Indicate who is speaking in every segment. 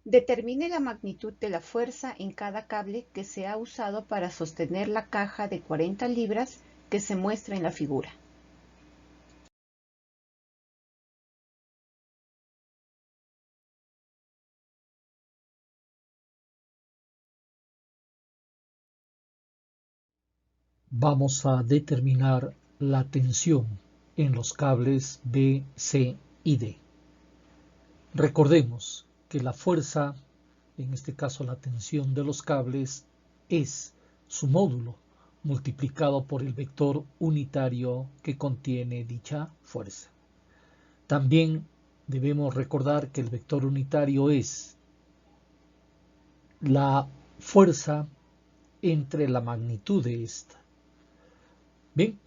Speaker 1: Determine la magnitud de la fuerza en cada cable que se ha usado para sostener la caja de 40 libras que se muestra en la figura.
Speaker 2: Vamos a determinar la tensión en los cables B, C y D. Recordemos que la fuerza, en este caso la tensión de los cables, es su módulo multiplicado por el vector unitario que contiene dicha fuerza. También debemos recordar que el vector unitario es la fuerza entre la magnitud de esta. Bien,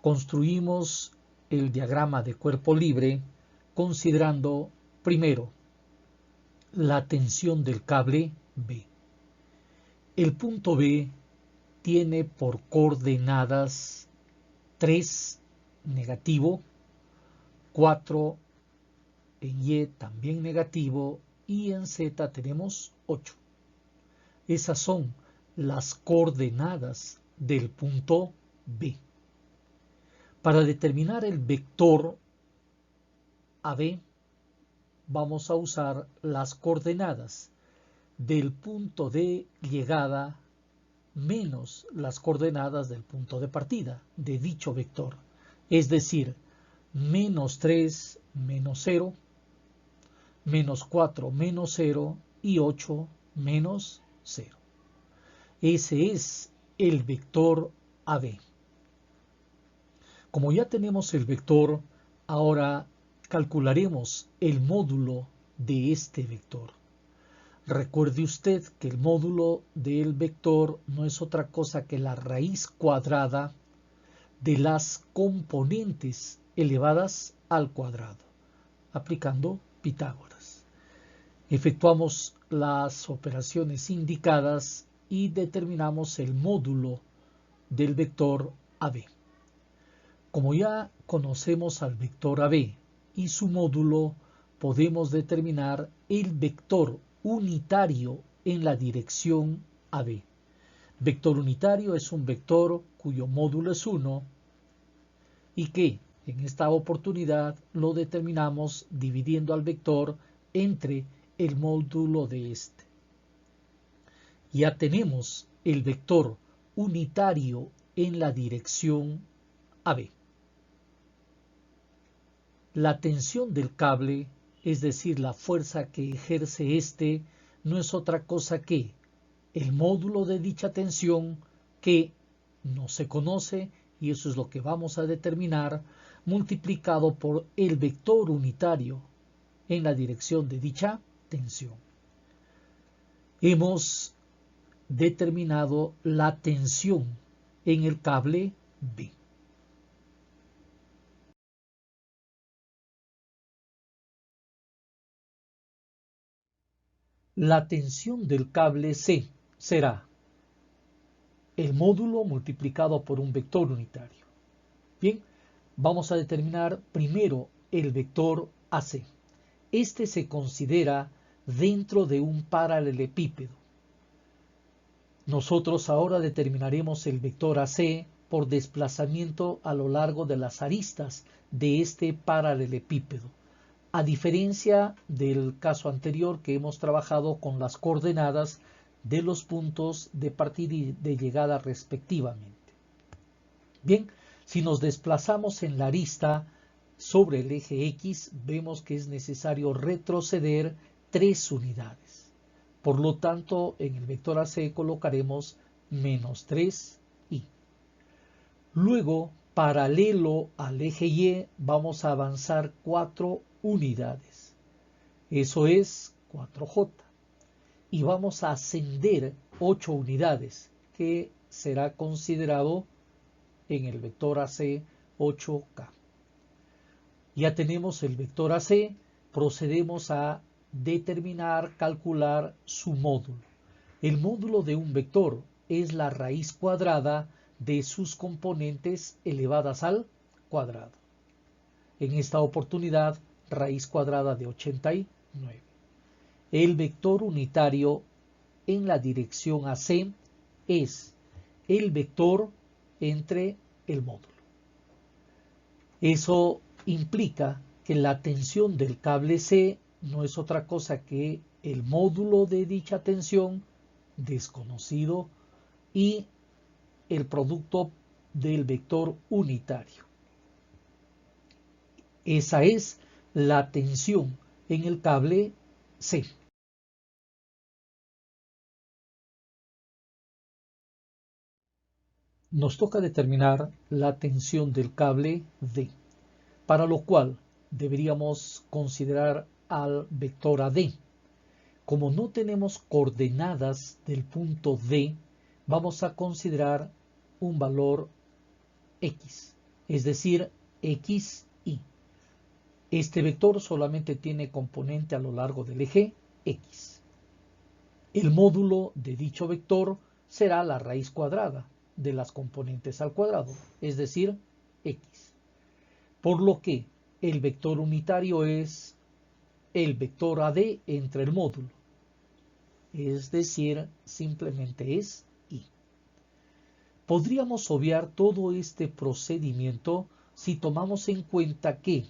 Speaker 2: construimos el diagrama de cuerpo libre considerando primero la tensión del cable B. El punto B tiene por coordenadas 3 negativo, 4 en Y también negativo y en Z tenemos 8. Esas son las coordenadas del punto B. Para determinar el vector AB vamos a usar las coordenadas del punto de llegada menos las coordenadas del punto de partida de dicho vector, es decir, menos 3 menos 0, menos 4 menos 0 y 8 menos 0. Ese es el vector AB. Como ya tenemos el vector, ahora calcularemos el módulo de este vector. Recuerde usted que el módulo del vector no es otra cosa que la raíz cuadrada de las componentes elevadas al cuadrado, aplicando Pitágoras. Efectuamos las operaciones indicadas y determinamos el módulo del vector AB. Como ya conocemos al vector AB y su módulo, podemos determinar el vector unitario en la dirección AB. Vector unitario es un vector cuyo módulo es 1 y que en esta oportunidad lo determinamos dividiendo al vector entre el módulo de este. Ya tenemos el vector unitario en la dirección AB. La tensión del cable, es decir, la fuerza que ejerce este, no es otra cosa que el módulo de dicha tensión que no se conoce, y eso es lo que vamos a determinar, multiplicado por el vector unitario en la dirección de dicha tensión. Hemos determinado la tensión en el cable B. La tensión del cable C será el módulo multiplicado por un vector unitario. Bien, vamos a determinar primero el vector AC. Este se considera dentro de un paralelepípedo. Nosotros ahora determinaremos el vector AC por desplazamiento a lo largo de las aristas de este paralelepípedo, a diferencia del caso anterior que hemos trabajado con las coordenadas de los puntos de partida y de llegada respectivamente. Bien, si nos desplazamos en la arista sobre el eje X, vemos que es necesario retroceder 3 unidades. Por lo tanto, en el vector AC colocaremos menos 3i. Luego, paralelo al eje Y, vamos a avanzar 4 unidades. Eso es 4J. Y vamos a ascender 8 unidades, que será considerado en el vector AC 8K. Ya tenemos el vector AC, procedemos a determinar, calcular su módulo. El módulo de un vector es la raíz cuadrada de sus componentes elevadas al cuadrado. En esta oportunidad, raíz cuadrada de 89. el vector unitario en la dirección AC es el vector entre el módulo. Eso implica que la tensión del cable C no es otra cosa que el módulo de dicha tensión desconocido y el producto del vector unitario. Esa es la tensión en el cable C. Nos toca determinar la tensión del cable D, para lo cual deberíamos considerar al vector AD. Como no tenemos coordenadas del punto D, vamos a considerar un valor X, es decir, XY. Este vector solamente tiene componente a lo largo del eje X. El módulo de dicho vector será la raíz cuadrada de las componentes al cuadrado, es decir, X. Por lo que el vector unitario es el vector AD entre el módulo, es decir, simplemente es Y. Podríamos obviar todo este procedimiento si tomamos en cuenta que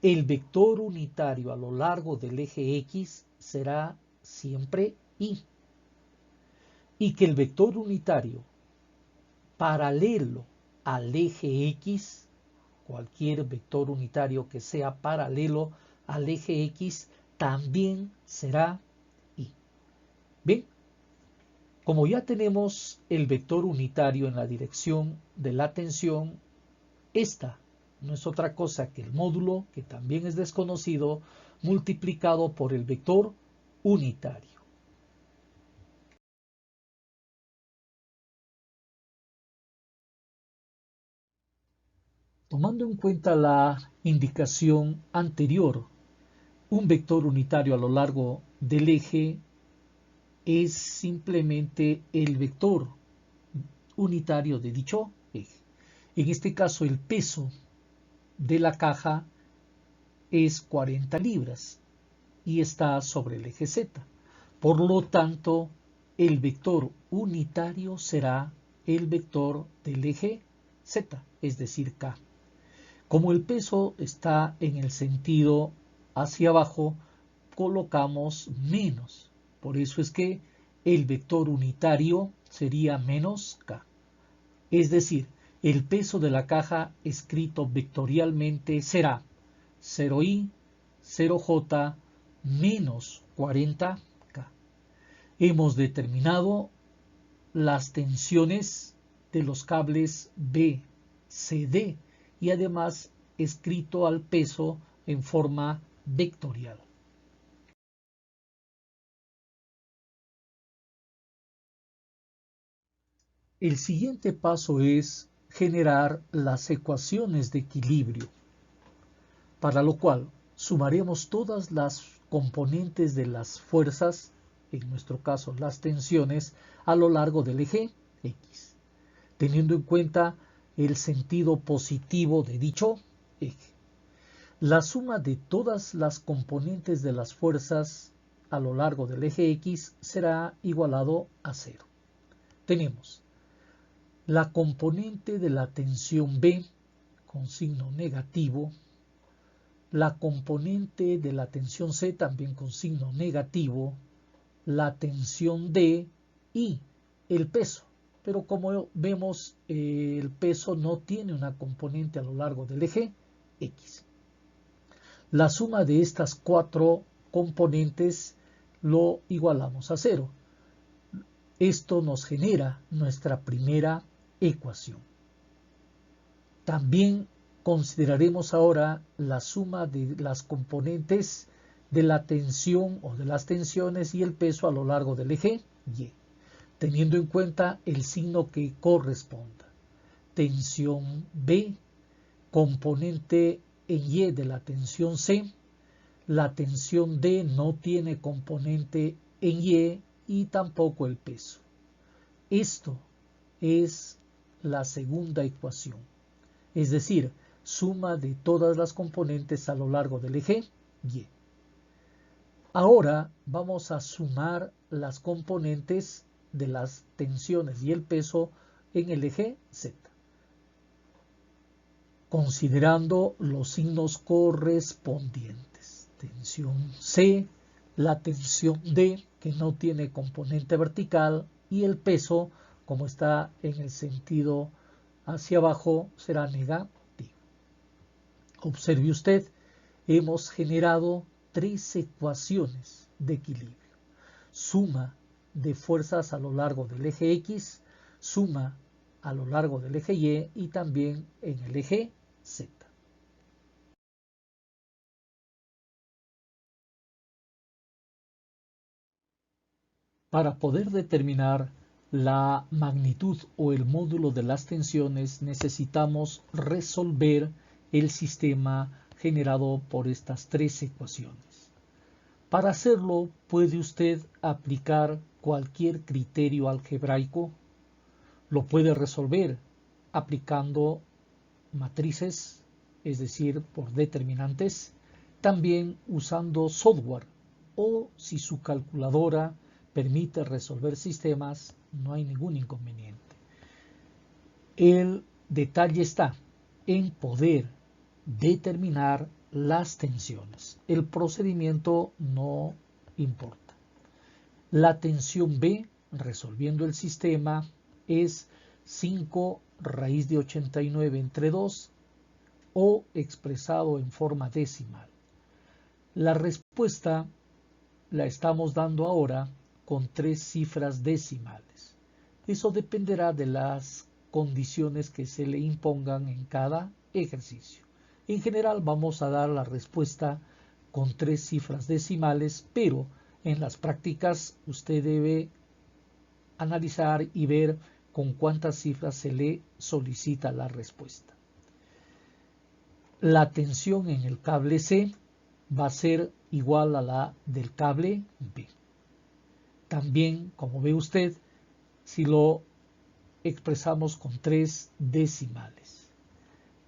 Speaker 2: el vector unitario a lo largo del eje X será siempre Y, y que el vector unitario paralelo al eje X, cualquier vector unitario que sea paralelo al eje X, también será Y. Bien, como ya tenemos el vector unitario en la dirección de la tensión, esta no es otra cosa que el módulo, que también es desconocido, multiplicado por el vector unitario. Tomando en cuenta la indicación anterior, un vector unitario a lo largo del eje es simplemente el vector unitario de dicho eje. En este caso, el peso de la caja es 40 libras y está sobre el eje Z. Por lo tanto, el vector unitario será el vector del eje Z, es decir, K. Como el peso está en el sentido hacia abajo, colocamos menos. Por eso es que el vector unitario sería menos K. Es decir, el peso de la caja escrito vectorialmente será 0I, 0J, menos 40K. Hemos determinado las tensiones de los cables B, C, D y además escrito al peso en forma vectorial. El siguiente paso es generar las ecuaciones de equilibrio, para lo cual sumaremos todas las componentes de las fuerzas, en nuestro caso las tensiones, a lo largo del eje X, teniendo en cuenta el sentido positivo de dicho eje. La suma de todas las componentes de las fuerzas a lo largo del eje X será igualado a 0. Tenemos la componente de la tensión B con signo negativo, la componente de la tensión C también con signo negativo, la tensión D y el peso. Pero como vemos, el peso no tiene una componente a lo largo del eje X. La suma de estas cuatro componentes lo igualamos a 0. Esto nos genera nuestra primera ecuación. También consideraremos ahora la suma de las componentes de la tensión o de las tensiones y el peso a lo largo del eje Y, teniendo en cuenta el signo que corresponda. Tensión B, componente en Y de la tensión C, la tensión D no tiene componente en y tampoco el peso. Esto es la segunda ecuación, es decir, suma de todas las componentes a lo largo del eje Y. Ahora vamos a sumar las componentes de las tensiones y el peso en el eje Z, considerando los signos correspondientes. Tensión C, la tensión D, que no tiene componente vertical, y el peso, como está en el sentido hacia abajo, será negativo. Observe usted, hemos generado tres ecuaciones de equilibrio. Suma de fuerzas a lo largo del eje X, suma a lo largo del eje Y y también en el eje Z. Para poder determinar la magnitud o el módulo de las tensiones necesitamos resolver el sistema generado por estas tres ecuaciones. Para hacerlo puede usted aplicar cualquier criterio algebraico. Lo puede resolver aplicando matrices, es decir, por determinantes, también usando software, o si su calculadora permite resolver sistemas, no hay ningún inconveniente. El detalle está en poder determinar las tensiones. El procedimiento no importa. La tensión B, resolviendo el sistema, es 5 raíz de 89 entre 2 o expresado en forma decimal. La respuesta la estamos dando ahora con 3 cifras decimales. Eso dependerá de las condiciones que se le impongan en cada ejercicio. En general vamos a dar la respuesta con 3 cifras decimales, pero en las prácticas usted debe analizar y ver con cuántas cifras se le solicita la respuesta. La tensión en el cable C va a ser igual a la del cable B. También, como ve usted, si lo expresamos con 3 decimales.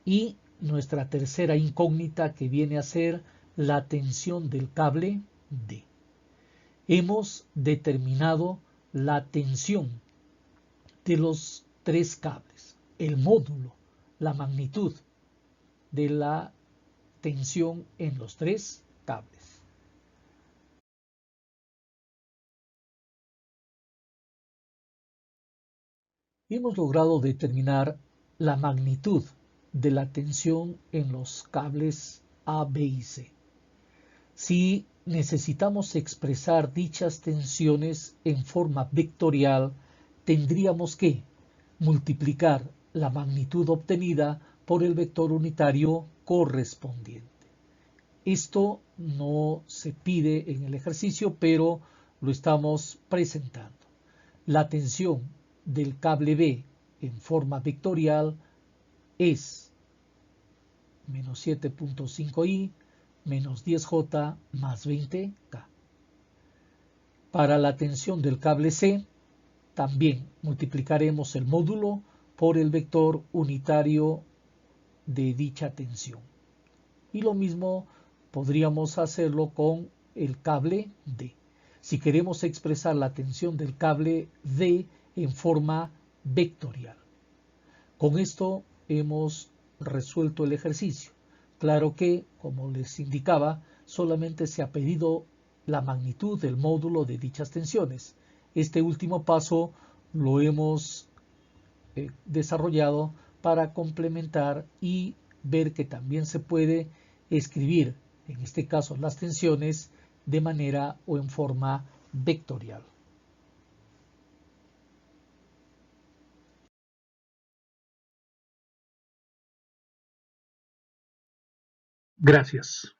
Speaker 2: Y nuestra tercera incógnita, que viene a ser la tensión del cable D. Hemos determinado la tensión de los 3 cables, el módulo, la magnitud de la tensión en los 3 cables. Hemos logrado determinar la magnitud de la tensión en los cables A, B y C. Si necesitamos expresar dichas tensiones en forma vectorial, tendríamos que multiplicar la magnitud obtenida por el vector unitario correspondiente. Esto no se pide en el ejercicio, pero lo estamos presentando. La tensión del cable B en forma vectorial es menos 7.5i menos 10j más 20k. Para la tensión del cable C, también multiplicaremos el módulo por el vector unitario de dicha tensión. Y lo mismo podríamos hacerlo con el cable D. Si queremos expresar la tensión del cable D en forma vectorial. Con esto hemos resuelto el ejercicio. Claro que, como les indicaba, solamente se ha pedido la magnitud del módulo de dichas tensiones. Este último paso lo hemos desarrollado para complementar y ver que también se puede escribir, en este caso las tensiones, de manera o en forma vectorial. Gracias.